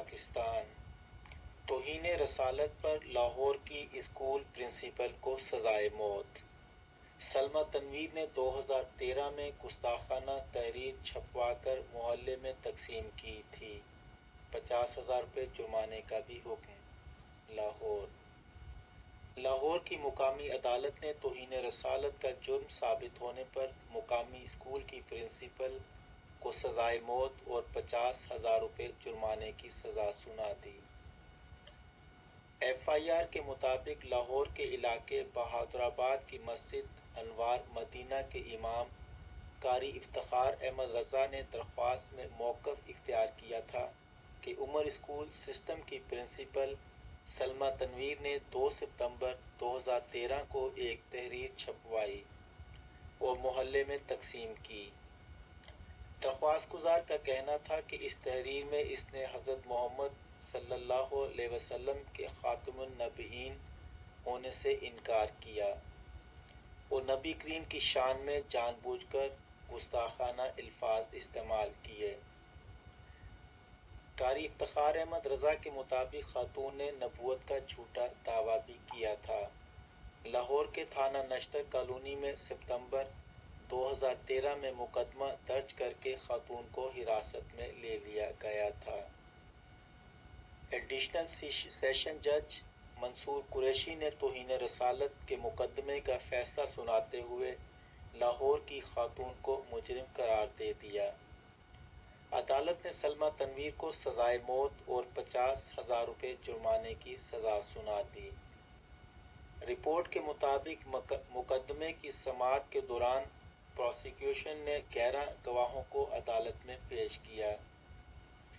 پاکستان۔ توہین رسالت پر لاہور کی اسکول پرنسپل کو سزائے موت۔ سلمیٰ تنویر نے 2013 میں گستاخانہ تحریر چھپوا کر محلے میں تقسیم کی تھی۔ 50,000 روپے جرمانے کا بھی حکم۔ لاہور کی مقامی عدالت نے توہین رسالت کا جرم ثابت ہونے پر مقامی اسکول کی پرنسپل کو سزائے موت اور 50,000 روپے جرمانے کی سزا سنا دی۔ ایف آئی آر کے مطابق لاہور کے علاقے بہادرآباد کی مسجد انوار مدینہ کے امام قاری افتخار احمد رضا نے درخواست میں موقف اختیار کیا تھا کہ عمر اسکول سسٹم کی پرنسپل سلمیٰ تنویر نے 2 ستمبر 2013 کو ایک تحریر چھپوائی اور محلے میں تقسیم کی۔ درخواست گزار کا کہنا تھا کہ اس تحریر میں اس نے حضرت محمد صلی اللہ علیہ وسلم کے خاتم النبیین ہونے سے انکار کیا اور نبی کریم کی شان میں جان بوجھ کر گستاخانہ الفاظ استعمال کیے۔ قاری افتخار احمد رضا کے مطابق خاتون نے نبوت کا جھوٹا دعویٰ بھی کیا تھا۔ لاہور کے تھانہ نشتر کالونی میں ستمبر 2013 میں مقدمہ درج کر کے خاتون کو حراست میں لے لیا گیا تھا۔ ایڈیشنل سیشن جج منصور قریشی نے توہین رسالت کے مقدمے کا فیصلہ سناتے ہوئے لاہور کی خاتون کو مجرم قرار دے دیا۔ عدالت نے سلمیٰ تنویر کو سزائے موت اور 50,000 روپے جرمانے کی سزا سنا دی۔ رپورٹ کے مطابق مقدمے کی سماعت کے دوران پراسیکیوشن نے 11 گواہوں کو عدالت میں پیش کیا۔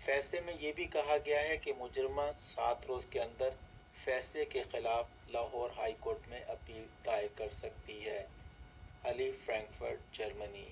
فیصلے میں یہ بھی کہا گیا ہے کہ مجرمہ 7 روز کے اندر فیصلے کے خلاف لاہور ہائی کورٹ میں اپیل دائر کر سکتی ہے۔ علی، فرینکفرٹ، جرمنی۔